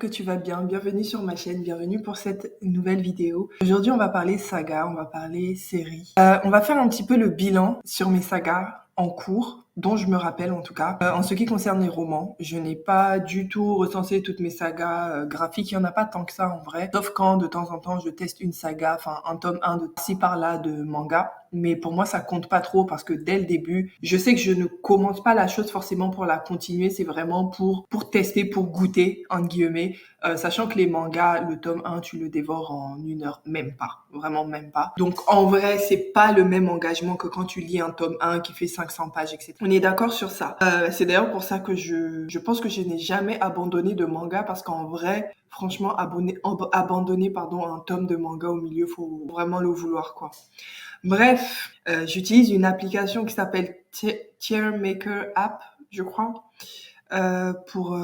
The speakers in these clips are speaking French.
que tu vas bien. Bienvenue sur ma chaîne, bienvenue pour cette nouvelle vidéo. Aujourd'hui, on va parler saga, on va parler série. On va faire un petit peu le bilan sur mes sagas en cours, dont je me rappelle en tout cas. En ce qui concerne les romans, je n'ai pas du tout recensé toutes mes sagas graphiques. Il n'y en a pas tant que ça en vrai. Sauf quand de temps en temps, je teste une saga, enfin un tome 1 de ci par-là de manga. Mais pour moi, ça compte pas trop parce que dès le début, je sais que je ne commence pas la chose forcément pour la continuer. C'est vraiment pour tester, pour goûter, entre guillemets. Sachant que les mangas, le tome 1, tu le dévores en 1 heure, même pas. Vraiment même pas. Donc en vrai, c'est pas le même engagement que quand tu lis un tome 1 qui fait 500 pages, etc. On est d'accord sur ça. C'est d'ailleurs pour ça que je pense que je n'ai jamais abandonné de manga parce qu'en vrai, franchement, abandonner un tome de manga au milieu, faut vraiment le vouloir, quoi. Bref, j'utilise une application qui s'appelle Tier Maker App, je crois, pour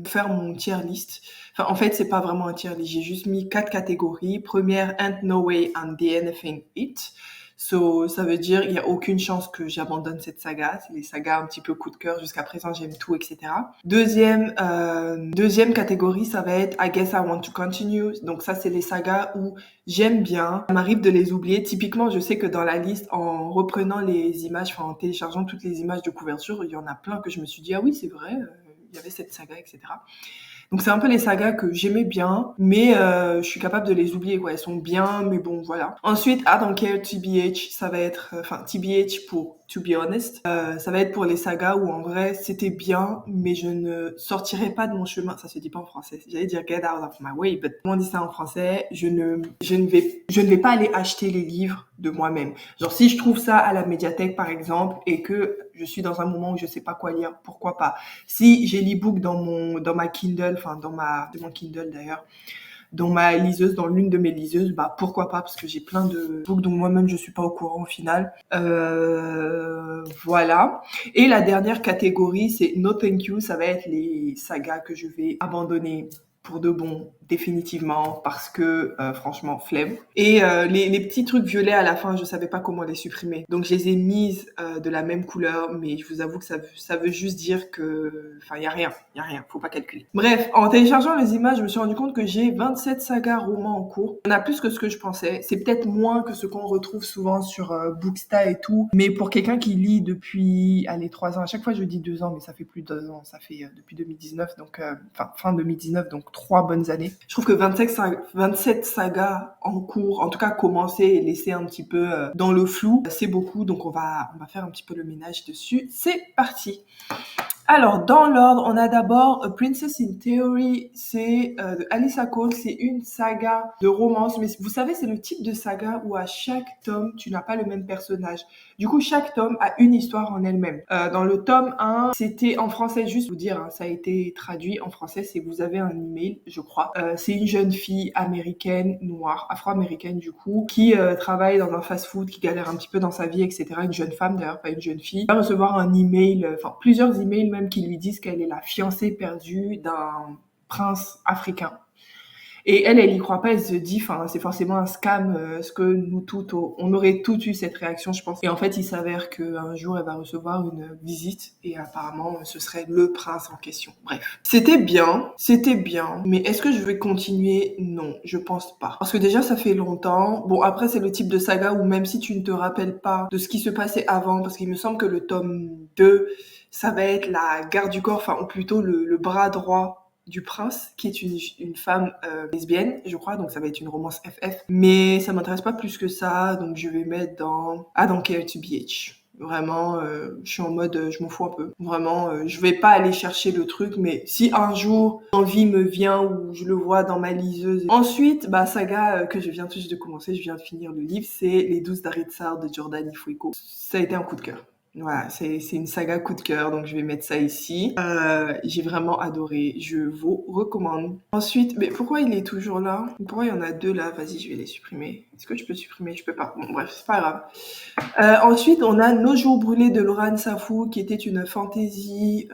faire mon tier list. Enfin, en fait, c'est pas vraiment un tier list. J'ai juste mis 4 catégories. Première, And No Way I'm DNFing It. So, ça veut dire il y a aucune chance que j'abandonne cette saga. C'est les sagas un petit peu coup de cœur. Jusqu'à présent, j'aime tout, etc. Deuxième catégorie, ça va être I Guess I Want to Continue. Donc ça, c'est les sagas où j'aime bien. Ça m'arrive de les oublier. Typiquement, je sais que dans la liste, en reprenant les images, enfin en téléchargeant toutes les images de couverture, il y en a plein que je me suis dit, ah oui, c'est vrai, il y avait cette saga, etc. Donc c'est un peu les sagas que j'aimais bien, mais je suis capable de les oublier, quoi. Elles sont bien, mais bon, voilà. Ensuite, I Don't Care TBH, ça va être, TBH pour To Be Honest, ça va être pour les sagas où en vrai c'était bien, mais je ne sortirai pas de mon chemin. Ça se dit pas en français. J'allais dire Get Out of My Way, but comment on dit ça en français? Je ne vais pas aller acheter les livres de moi-même. Genre si je trouve ça à la médiathèque par exemple et que je suis dans un moment où je sais pas quoi lire, pourquoi pas. Si j'ai l'e-book dans ma Kindle, c'est mon Kindle d'ailleurs, dans ma liseuse, dans l'une de mes liseuses, bah pourquoi pas, parce que j'ai plein de books dont moi-même je suis pas au courant au final. Voilà. Et la dernière catégorie, c'est No Thank You, ça va être les sagas que je vais abandonner pour de bon, définitivement, parce que franchement, flemme. Et les petits trucs violets à la fin, je savais pas comment les supprimer. Donc je les ai mises de la même couleur, mais je vous avoue que ça veut juste dire que... Enfin, il y a rien, faut pas calculer. Bref, en téléchargeant les images, je me suis rendu compte que j'ai 27 sagas romans en cours. Il y en a plus que ce que je pensais. C'est peut-être moins que ce qu'on retrouve souvent sur Booksta et tout. Mais pour quelqu'un qui lit depuis, 3 ans, à chaque fois je dis 2 ans, mais ça fait plus de 2 ans, ça fait depuis 2019, donc fin 2019, donc 3 bonnes années. Je trouve que 27 sagas en cours, en tout cas commencer et laisser un petit peu dans le flou, c'est beaucoup, donc on va faire un petit peu le ménage dessus. C'est parti. Alors, dans l'ordre, on a d'abord A Princess in Theory, c'est de Alyssa Cole, c'est une saga de romance, mais vous savez, c'est le type de saga où à chaque tome, tu n'as pas le même personnage. Du coup, chaque tome a une histoire en elle-même. Dans le tome 1, c'était en français, juste vous dire, hein, ça a été traduit en français, c'est vous avez un email, je crois. C'est une jeune fille américaine, noire, afro-américaine du coup, qui travaille dans un fast-food, qui galère un petit peu dans sa vie, etc. Une jeune femme d'ailleurs, pas une jeune fille, va recevoir un email, plusieurs emails même qui lui disent qu'elle est la fiancée perdue d'un prince africain. Et elle y croit pas, elle se dit, c'est forcément un scam, ce que nous toutes, on aurait toutes eu cette réaction, je pense. Et en fait, il s'avère qu'un jour, elle va recevoir une visite, et apparemment, ce serait le prince en question. Bref. C'était bien, mais est-ce que je vais continuer? Non, je pense pas. Parce que déjà, ça fait longtemps. Bon, après, c'est le type de saga où même si tu ne te rappelles pas de ce qui se passait avant, parce qu'il me semble que le tome 2, ça va être la garde du corps, ou plutôt le bras droit du prince, qui est une femme lesbienne, je crois, donc ça va être une romance FF. Mais ça m'intéresse pas plus que ça, donc je vais mettre dans I Don't Care TBH. Vraiment, je suis en mode, je m'en fous un peu. Vraiment, je vais pas aller chercher le truc, mais si un jour l'envie me vient ou je le vois dans ma liseuse. Ensuite, saga que je viens tout juste de commencer, je viens de finir le livre, c'est Les 12 d'Aritsar de Giordani Fuico. Ça a été un coup de cœur. Voilà, c'est une saga coup de cœur, donc je vais mettre ça ici. J'ai vraiment adoré, je vous recommande. Ensuite, mais pourquoi il est toujours là? Pourquoi il y en a 2 là? Vas-y, je vais les supprimer. Est-ce que je peux supprimer? Je peux pas. Bon, bref, c'est pas grave. Ensuite, on a Nos jours brûlés de Laurent Safou, qui était une fantasy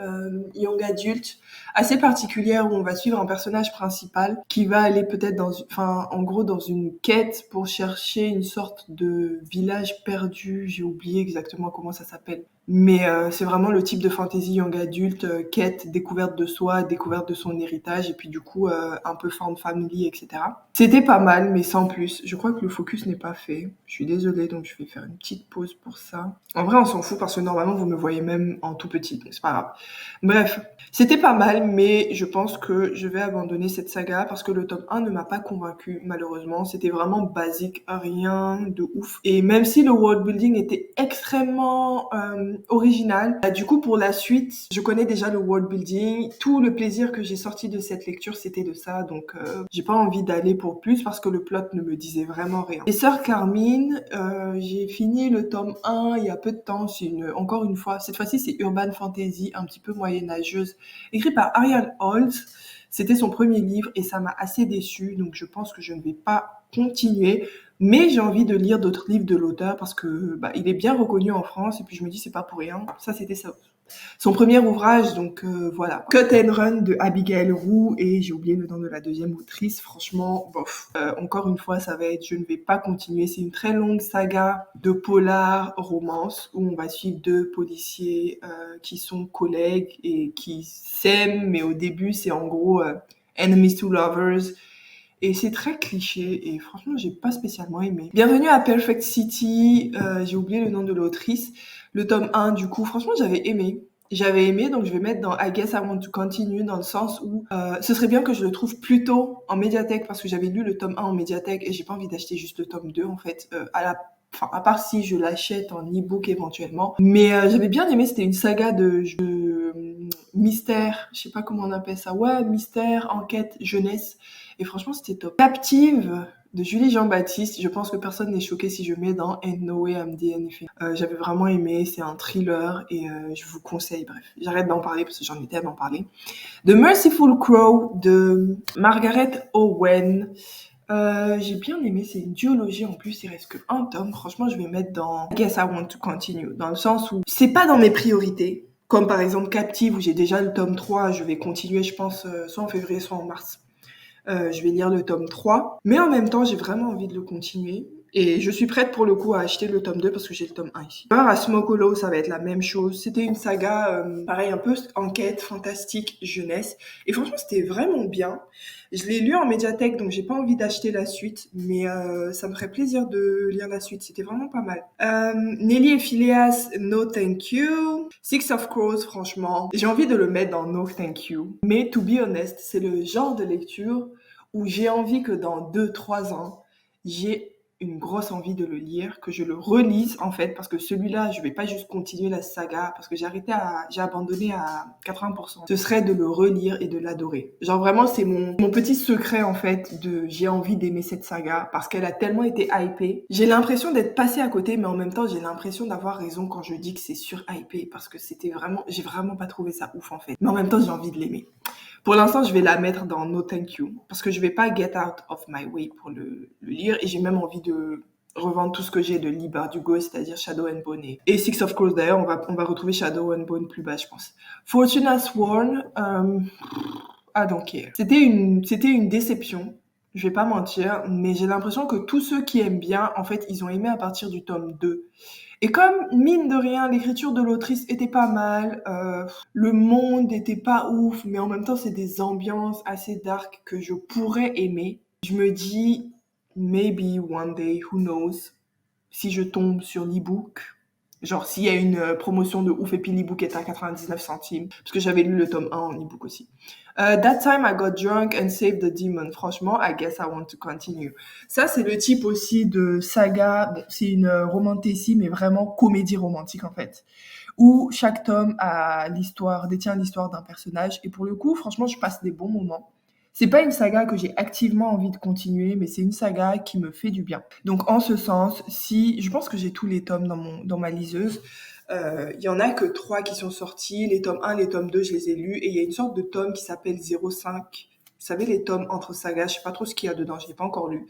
young adulte assez particulière où on va suivre un personnage principal qui va aller peut-être en gros dans une quête pour chercher une sorte de village perdu. J'ai oublié exactement comment ça s'appelle. Mais c'est vraiment le type de fantasy young adulte, quête, découverte de soi, découverte de son héritage et puis du coup un peu found family, etc. C'était pas mal, mais sans plus. Je crois que le focus n'est pas fait. Je suis désolée, donc je vais faire une petite pause pour ça. En vrai, on s'en fout parce que normalement vous me voyez même en tout petit, donc c'est pas grave. Bref, c'était pas mal, mais je pense que je vais abandonner cette saga parce que le tome 1 ne m'a pas convaincu, malheureusement. C'était vraiment basique, rien de ouf. Et même si le world building était extrêmement original, du coup, pour la suite, je connais déjà le world building. Tout le plaisir que j'ai sorti de cette lecture, c'était de ça. Donc, j'ai pas envie d'aller pour plus parce que le plot ne me disait vraiment rien. Et Sœur Carmine, j'ai fini le tome 1 il y a peu de temps. Encore une fois, cette fois-ci, c'est urban fantasy, un petit peu moyenâgeuse, écrit par Ariel Holtz. C'était son premier livre et ça m'a assez déçue, donc je pense que je ne vais pas continuer. Mais j'ai envie de lire d'autres livres de l'auteur parce que il est bien reconnu en France et puis je me dis c'est pas pour rien. Ça c'était ça. Son premier ouvrage, donc voilà. Cut and Run de Abigail Roux et j'ai oublié le nom de la deuxième autrice. Franchement, bof. Encore une fois, ça va être, je ne vais pas continuer. C'est une très longue saga de polar romance où on va suivre deux policiers qui sont collègues et qui s'aiment, mais au début c'est en gros enemies to lovers. Et c'est très cliché et franchement, j'ai pas spécialement aimé. Bienvenue à Perfect City, j'ai oublié le nom de l'autrice. Le tome 1, du coup, franchement, j'avais aimé. J'avais aimé, donc je vais mettre dans I Guess I Want to Continue, dans le sens où ce serait bien que je le trouve plus tôt en médiathèque, parce que j'avais lu le tome 1 en médiathèque et j'ai pas envie d'acheter juste le tome 2, en fait, à part si je l'achète en e-book éventuellement. Mais j'avais bien aimé, c'était une saga de mystère, je sais pas comment on appelle ça, ouais, mystère, enquête, jeunesse. Et franchement, c'était top. Captive de Julie Jean-Baptiste. Je pense que personne n'est choqué si je mets dans Ain't No Way I'm the Anything. J'avais vraiment aimé. C'est un thriller et je vous conseille. Bref, j'arrête d'en parler parce que j'en ai tellement parlé. The Merciful Crow de Margaret Owen. J'ai bien aimé. C'est une duologie en plus. Il reste que un tome. Franchement, je vais mettre dans I Guess I Want to Continue. Dans le sens où c'est pas dans mes priorités. Comme par exemple Captive où j'ai déjà le tome 3. Je vais continuer, je pense, soit en février, soit en mars. Je vais lire le tome 3. Mais en même temps, j'ai vraiment envie de le continuer. Et je suis prête pour le coup à acheter le tome 2 parce que j'ai le tome 1 ici. Alors à Smoke Hollow, ça va être la même chose. C'était une saga, pareil, un peu enquête, fantastique, jeunesse. Et franchement, c'était vraiment bien. Je l'ai lu en médiathèque, donc j'ai pas envie d'acheter la suite. Mais ça me ferait plaisir de lire la suite. C'était vraiment pas mal. Nelly et Phileas, No Thank You. Six of Crows, franchement, j'ai envie de le mettre dans No Thank You. Mais to be honest, c'est le genre de lecture où j'ai envie que dans 2-3 ans, j'ai une grosse envie de le lire, que je le relise en fait, parce que celui-là, je vais pas juste continuer la saga, parce que j'ai abandonné à 80%. Ce serait de le relire et de l'adorer. Genre vraiment, c'est mon petit secret en fait j'ai envie d'aimer cette saga, parce qu'elle a tellement été hypée. J'ai l'impression d'être passée à côté, mais en même temps, j'ai l'impression d'avoir raison quand je dis que c'est sur-hypé, parce que j'ai vraiment pas trouvé ça ouf en fait. Mais en même temps, j'ai envie de l'aimer. Pour l'instant, je vais la mettre dans No Thank You parce que je vais pas get out of my way pour le lire et j'ai même envie de revendre tout ce que j'ai de Leigh Bardugo, c'est-à-dire Shadow and Bone et Six of Crows. D'ailleurs, on va retrouver Shadow and Bone plus bas, je pense. Fortuna Sworn, I don't care. C'était une déception. Je vais pas mentir, mais j'ai l'impression que tous ceux qui aiment bien, en fait, ils ont aimé à partir du tome 2. Et comme, mine de rien, l'écriture de l'autrice était pas mal, le monde était pas ouf, mais en même temps, c'est des ambiances assez dark que je pourrais aimer. Je me dis, maybe one day, who knows, si je tombe sur l'e-book, genre s'il y a une promotion de ouf et puis l'e-book est à 99 centimes, parce que j'avais lu le tome 1 en e-book aussi. That Time I Got Drunk and Saved the Demon. Franchement, I guess I want to continue. Ça, c'est le type aussi de saga. Bon, c'est une romantécie, mais vraiment comédie romantique en fait, où chaque tome détient l'histoire d'un personnage. Et pour le coup, franchement, je passe des bons moments. C'est pas une saga que j'ai activement envie de continuer, mais c'est une saga qui me fait du bien. Donc en ce sens, je pense que j'ai tous les tomes dans ma liseuse. Il y en a que 3 qui sont sortis. Les tomes 1, les tomes 2, je les ai lus. Et il y a une sorte de tome qui s'appelle 05. Vous savez, les tomes entre sagas, je sais pas trop ce qu'il y a dedans, je l'ai pas encore lu.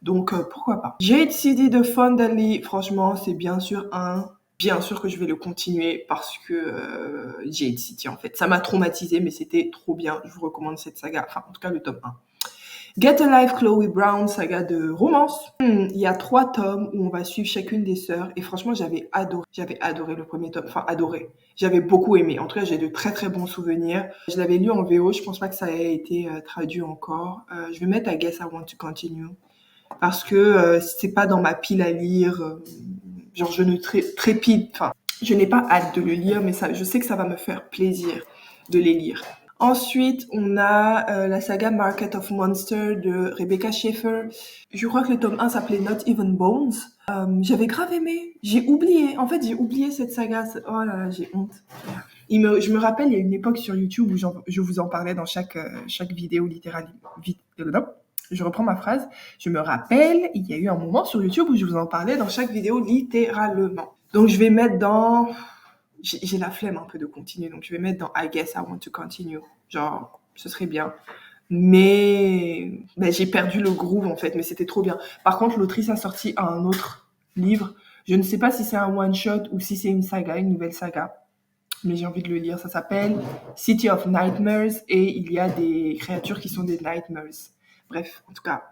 Donc, pourquoi pas. Jade City de Fondaly, franchement, c'est bien sûr que je vais le continuer parce que Jade City, en fait, ça m'a traumatisé, mais c'était trop bien. Je vous recommande cette saga, enfin, en tout cas, le tome 1. Get a Life, Chloe Brown, saga de romance. Il y a 3 tomes où on va suivre chacune des sœurs. Et franchement, j'avais adoré le premier tome. Enfin, adoré. J'avais beaucoup aimé. En tout cas, j'ai de très très bons souvenirs. Je l'avais lu en VO. Je pense pas que ça ait été traduit encore. Je vais mettre I Guess I Want to Continue. Parce que c'est pas dans ma pile à lire. Genre, je ne trépide. Enfin, je n'ai pas hâte de le lire, mais ça, je sais que ça va me faire plaisir de les lire. Ensuite, on a la saga Market of Monsters de Rebecca Schaeffer. Je crois que le tome 1 s'appelait Not Even Bones. J'avais grave aimé. J'ai oublié. En fait, j'ai oublié cette saga. Oh là là, j'ai honte. Je me rappelle, il y a une époque sur YouTube où je vous en parlais dans chaque vidéo littéralement. Je reprends ma phrase. Je me rappelle, il y a eu un moment sur YouTube où je vous en parlais dans chaque vidéo littéralement. Donc, je vais mettre dans... J'ai la flemme un peu de continuer, donc je vais mettre dans I Guess I Want to Continue. Genre, ce serait bien. Mais j'ai perdu le groove, en fait, mais c'était trop bien. Par contre, l'autrice a sorti un autre livre. Je ne sais pas si c'est un one-shot ou si c'est une saga, une nouvelle saga. Mais j'ai envie de le lire. Ça s'appelle City of Nightmares et il y a des créatures qui sont des nightmares. Bref, en tout cas,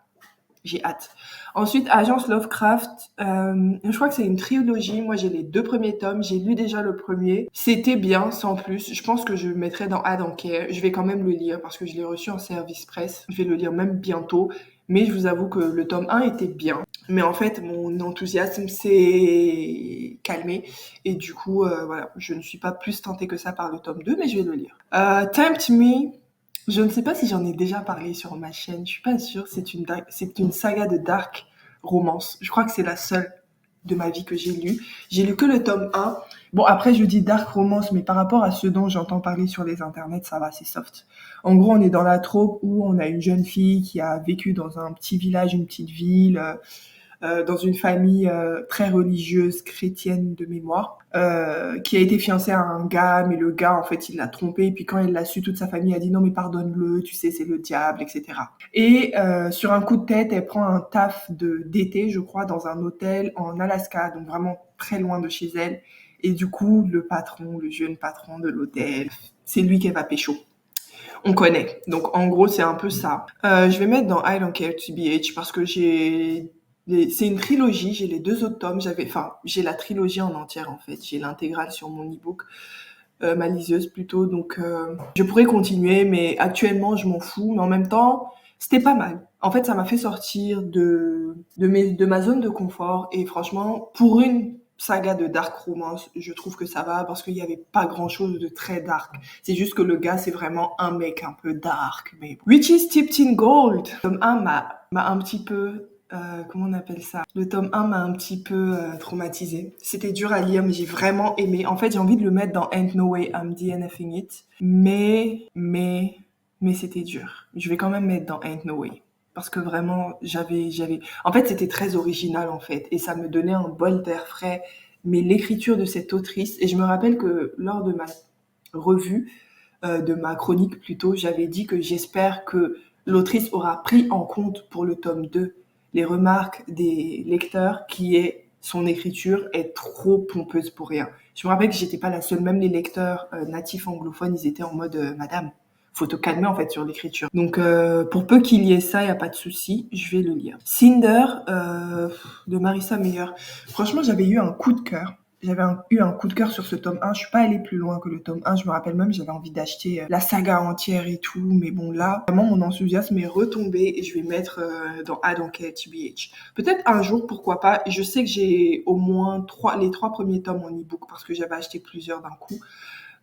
j'ai hâte. Ensuite, Agence Lovecraft, je crois que c'est une trilogie. Moi, j'ai les 2 premiers tomes. J'ai lu déjà le premier. C'était bien, sans plus. Je pense que je le mettrai dans I Don't Care. Je vais quand même le lire parce que je l'ai reçu en service presse. Je vais le lire même bientôt. Mais je vous avoue que le tome 1 était bien. Mais en fait, mon enthousiasme s'est calmé. Et du coup, voilà, je ne suis pas plus tentée que ça par le tome 2, mais je vais le lire. Tempt Me. Je ne sais pas si j'en ai déjà parlé sur ma chaîne, je suis pas sûre. C'est une saga de dark romance. Je crois que c'est la seule de ma vie que j'ai lue. J'ai lu que le tome 1. Bon, après, je dis dark romance, mais par rapport à ce dont j'entends parler sur les internets, ça va, c'est soft. En gros, on est dans la trope où on a une jeune fille qui a vécu dans un petit village, une petite ville, dans une famille très religieuse, chrétienne de mémoire, qui a été fiancée à un gars, mais le gars, en fait, il l'a trompée. Et puis quand elle l'a su, toute sa famille a dit « Non, mais pardonne-le, tu sais, c'est le diable, etc. » Et sur un coup de tête, elle prend un taf d'été, je crois, dans un hôtel en Alaska, donc vraiment très loin de chez elle. Et du coup, le jeune patron de l'hôtel, c'est lui qu'elle va pécho. On connaît. Donc, en gros, c'est un peu ça. Je vais mettre dans I Don't Care TBH parce que c'est une trilogie, j'ai les 2 autres tomes, j'ai la trilogie en entière en fait, j'ai l'intégrale sur mon e-book, ma liseuse plutôt, donc je pourrais continuer, mais actuellement je m'en fous, mais en même temps, c'était pas mal. En fait, ça m'a fait sortir de ma zone de confort, et franchement, pour une saga de dark romance, je trouve que ça va, parce qu'il y avait pas grand chose de très dark. C'est juste que le gars, c'est vraiment un mec un peu dark, mais bon. Witches Tipped in Gold, tome 1 m'a un petit peu comment on appelle ça? Le tome 1 m'a un petit peu traumatisée. C'était dur à lire, mais j'ai vraiment aimé. En fait, j'ai envie de le mettre dans Ain't No Way I'm DNFing It. Mais c'était dur. Je vais quand même mettre dans Ain't No Way. Parce que vraiment, en fait, c'était très original, en fait. Et ça me donnait un bol d'air frais. Mais l'écriture de cette autrice, et je me rappelle que lors de ma revue, de ma chronique plutôt, j'avais dit que j'espère que l'autrice aura pris en compte pour le tome 2 les remarques des lecteurs qui est son écriture est trop pompeuse pour rien. Je me rappelle que j'étais pas la seule, même les lecteurs natifs anglophones, ils étaient en mode Madame, faut te calmer en fait sur l'écriture. Donc pour peu qu'il y ait ça, y a pas de souci, je vais le lire. Cinder de Marissa Meyer. Franchement, j'avais eu un coup de cœur. Eu un coup de cœur sur ce tome 1. Je suis pas allée plus loin que le tome 1. Je me rappelle même, j'avais envie d'acheter la saga entière et tout. Mais bon, là, vraiment, mon enthousiasme est retombé et je vais mettre dans I Don't Care TBH. Peut-être un jour, pourquoi pas. Je sais que j'ai au moins les 3 premiers tomes en e-book parce que j'avais acheté plusieurs d'un coup.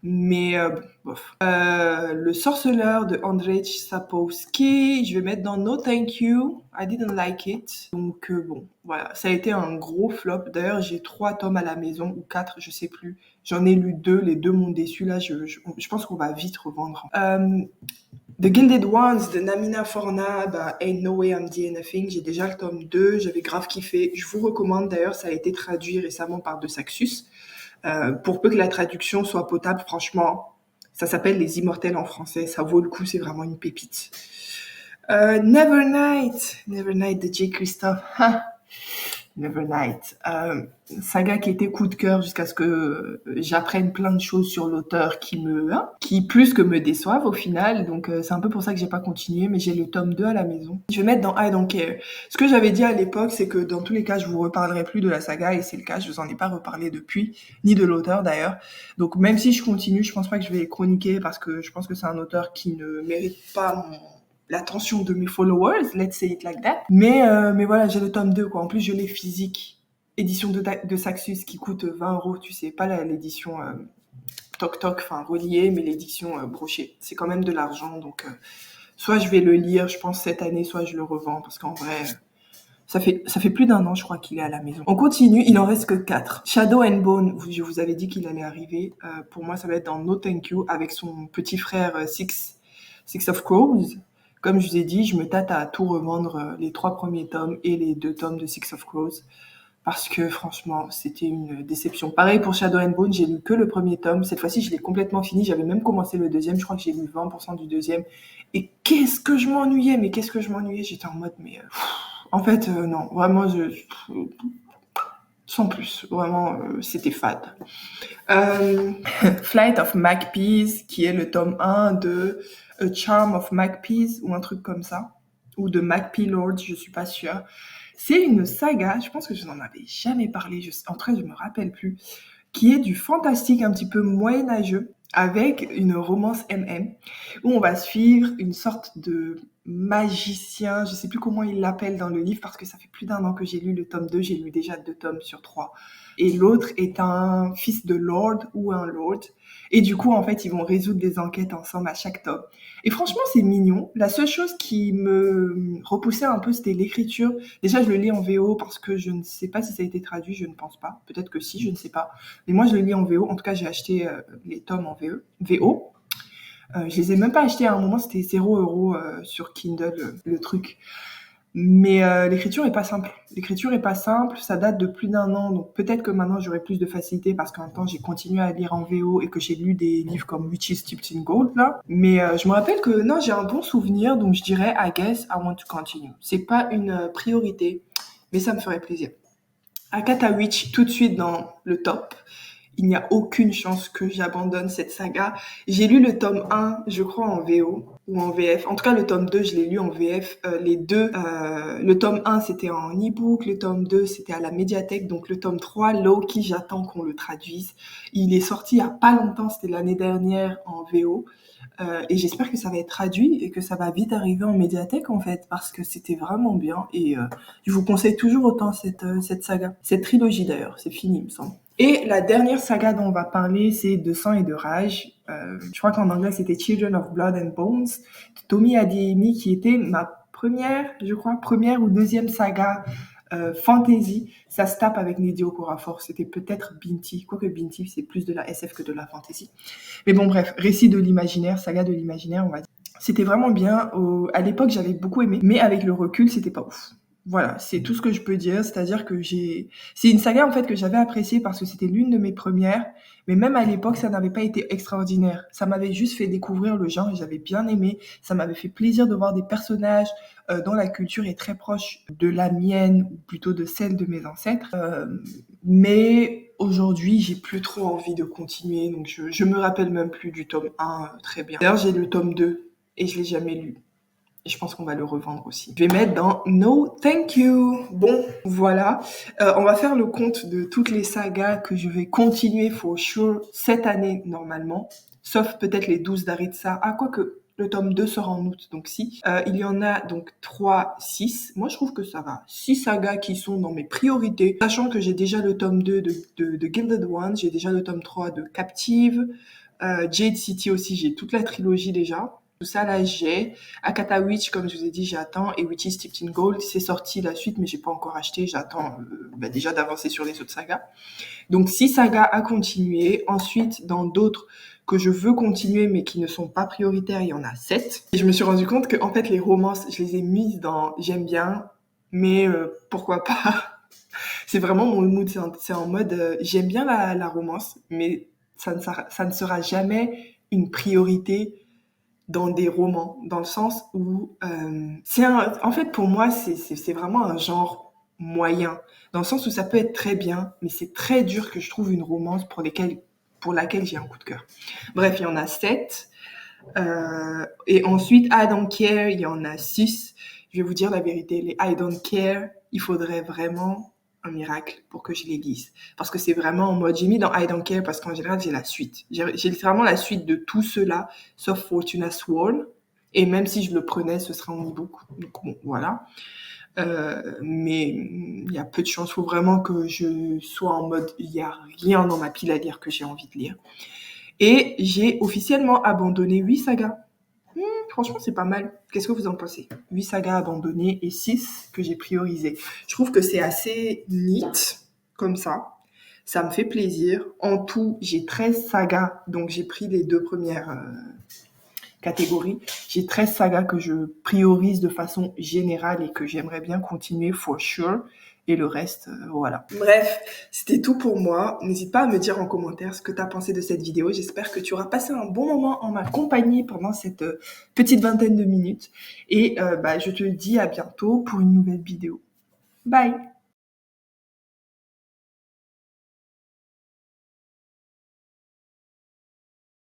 Mais bof. Le sorceleur de Andrzej Sapkowski, je vais mettre dans No Thank You, I didn't like it. Donc bon, voilà, ça a été un gros flop. D'ailleurs, j'ai 3 tomes à la maison, ou 4, je sais plus. J'en ai lu 2, les 2 m'ont déçu. Là, je pense qu'on va vite revendre. The Gilded Ones de Namina Forna, Ain't No Way I'm DNFing, j'ai déjà le tome 2, j'avais grave kiffé. Je vous recommande, d'ailleurs, ça a été traduit récemment par De Saxus. Pour peu que la traduction soit potable, franchement, ça s'appelle Les Immortels en français, ça vaut le coup, c'est vraiment une pépite. Nevernight de J. Christophe. Nevernight. Saga qui était coup de cœur jusqu'à ce que j'apprenne plein de choses sur l'auteur qui plus que me déçoivent au final. Donc c'est un peu pour ça que j'ai pas continué, mais j'ai le tome 2 à la maison. Je vais mettre dans I Don't Care. Ce que j'avais dit à l'époque, c'est que dans tous les cas, je vous reparlerai plus de la saga, et c'est le cas, je vous en ai pas reparlé depuis, ni de l'auteur d'ailleurs. Donc même si je continue, je pense pas que je vais chroniquer parce que je pense que c'est un auteur qui ne mérite pas l'attention de mes followers, let's say it like that. Mais voilà, j'ai le tome 2, quoi. En plus, je l'ai physique. Édition de Saxus qui coûte 20 euros, tu sais, pas l'édition Toc Toc, enfin reliée, mais l'édition brochée. C'est quand même de l'argent, donc soit je vais le lire, je pense, cette année, soit je le revends, parce qu'en vrai, ça fait plus d'un an, je crois, qu'il est à la maison. On continue, il en reste que 4. Shadow and Bone, je vous avais dit qu'il allait arriver. Pour moi, ça va être dans No Thank You, avec son petit frère Six of Crows. Comme je vous ai dit, je me tâte à tout revendre, les 3 premiers tomes et les 2 tomes de Six of Crows, parce que franchement, c'était une déception. Pareil pour Shadow and Bone, j'ai lu que le premier tome. Cette fois-ci, je l'ai complètement fini. J'avais même commencé le deuxième. Je crois que j'ai lu 20% du deuxième. Et qu'est-ce que je m'ennuyais, mais qu'est-ce que je m'ennuyais. J'étais en mode, mais en fait, non, vraiment, sans plus. Vraiment, c'était fade. Flight of Magpies, qui est le tome 1 de A Charm of Magpies, ou un truc comme ça. Ou de Magpie Lord, je suis pas sûre. C'est une saga, je pense que je n'en avais jamais parlé, en tout cas je me rappelle plus, qui est du fantastique un petit peu moyenâgeux, avec une romance MM, où on va suivre une sorte de magicien, je sais plus comment il l'appelle dans le livre, parce que ça fait plus d'un an que j'ai lu le tome 2, j'ai lu déjà 2 tomes sur 3. Et l'autre est un fils de lord ou un lord. Et du coup, en fait, ils vont résoudre des enquêtes ensemble à chaque tome. Et franchement, c'est mignon. La seule chose qui me repoussait un peu, c'était l'écriture. Déjà, je le lis en VO parce que je ne sais pas si ça a été traduit, je ne pense pas. Peut-être que si, je ne sais pas. Mais moi, je le lis en VO. En tout cas, j'ai acheté les tomes en VO. Je les ai même pas achetés à un moment, c'était 0 € sur Kindle, le truc. Mais l'écriture est pas simple. L'écriture est pas simple, ça date de plus d'un an, donc peut-être que maintenant j'aurai plus de facilité parce qu'en même temps j'ai continué à lire en VO et que j'ai lu des livres comme Witches Steeped in Gold là. Mais je me rappelle que non, j'ai un bon souvenir, donc je dirais I guess I want to continue. C'est pas une priorité, mais ça me ferait plaisir. Agatha Witch tout de suite dans le top. Il n'y a aucune chance que j'abandonne cette saga. J'ai lu le tome 1, je crois, en VO ou en VF. En tout cas, le tome 2, je l'ai lu en VF. Les deux, le tome 1, c'était en e-book. Le tome 2, c'était à la médiathèque. Donc, le tome 3, Loki, j'attends qu'on le traduise. Il est sorti il y a pas longtemps, c'était l'année dernière en VO. Et j'espère que ça va être traduit et que ça va vite arriver en médiathèque, en fait, parce que c'était vraiment bien. Et je vous conseille toujours autant cette saga. Cette trilogie, d'ailleurs. C'est fini, il me semble. Et la dernière saga dont on va parler, c'est De sang et de rage. Je crois qu'en anglais, c'était Children of Blood and Bones, de Tomi Adeyemi, qui était ma première ou deuxième saga fantasy. Ça se tape avec Nnedi Okorafor. C'était peut-être Binti, quoique Binti, c'est plus de la SF que de la fantasy. Mais bon, bref, récit de l'imaginaire, saga de l'imaginaire, on va dire. C'était vraiment bien. À l'époque, j'avais beaucoup aimé, mais avec le recul, c'était pas ouf. Voilà, c'est tout ce que je peux dire. C'est-à-dire que c'est une saga en fait que j'avais appréciée parce que c'était l'une de mes premières, mais même à l'époque, ça n'avait pas été extraordinaire. Ça m'avait juste fait découvrir le genre et j'avais bien aimé. Ça m'avait fait plaisir de voir des personnages dont la culture est très proche de la mienne, ou plutôt de celle de mes ancêtres. Mais aujourd'hui, j'ai plus trop envie de continuer, donc je me rappelle même plus du tome 1 très bien. D'ailleurs, j'ai le tome 2 et je l'ai jamais lu. Et je pense qu'on va le revendre aussi. Je vais mettre dans No Thank You. Bon, voilà. On va faire le compte de toutes les sagas que je vais continuer for sure cette année normalement. Sauf peut-être les 12 d'Aritsa. Ah, quoique le tome 2 sort en août, donc si. Il y en a donc 3, 6. Moi, je trouve que ça va. 6 sagas qui sont dans mes priorités. Sachant que j'ai déjà le tome 2 de Gilded Ones. J'ai déjà le tome 3 de Captive. Jade City aussi, j'ai toute la trilogie déjà. Tout ça, là, j'ai. Agatha Witch, comme je vous ai dit, j'attends. Et Witches Steeped in Gold, c'est sorti la suite, mais j'ai pas encore acheté. J'attends déjà d'avancer sur les autres sagas. Donc, 6 sagas à continuer. Ensuite, dans d'autres que je veux continuer, mais qui ne sont pas prioritaires, il y en a 7. Et je me suis rendu compte que, en fait, les romances, je les ai mises dans j'aime bien, mais pourquoi pas. C'est vraiment mon mood. C'est en mode j'aime bien la romance, mais ça ne sera jamais une priorité dans des romans, dans le sens où en fait pour moi c'est vraiment un genre moyen, dans le sens où ça peut être très bien, mais c'est très dur que je trouve une romance pour laquelle j'ai un coup de cœur. Bref, il y en a 7. Et ensuite, I Don't Care, il y en a 6. Je vais vous dire la vérité, les I Don't Care, il faudrait vraiment un miracle pour que je les lise. Parce que c'est vraiment en mode, j'ai mis dans I Don't Care parce qu'en général, j'ai la suite. J'ai littéralement la suite de tout cela, sauf Fortuna Sworn. Et même si je le prenais, ce serait en e-book. Donc bon, voilà. Mais il y a peu de chances. Il faut vraiment que je sois en mode, il n'y a rien dans ma pile à lire que j'ai envie de lire. Et j'ai officiellement abandonné 8 sagas. Franchement, c'est pas mal. Qu'est-ce que vous en pensez? 8 sagas abandonnées et 6 que j'ai priorisées. Je trouve que c'est assez neat, comme ça. Ça me fait plaisir. En tout, j'ai 13 sagas. Donc, j'ai pris les 2 premières catégories. J'ai 13 sagas que je priorise de façon générale et que j'aimerais bien continuer for sure. Et le reste, voilà. Bref, c'était tout pour moi. N'hésite pas à me dire en commentaire ce que tu as pensé de cette vidéo. J'espère que tu auras passé un bon moment en ma compagnie pendant cette petite vingtaine de minutes. Et je te dis à bientôt pour une nouvelle vidéo. Bye!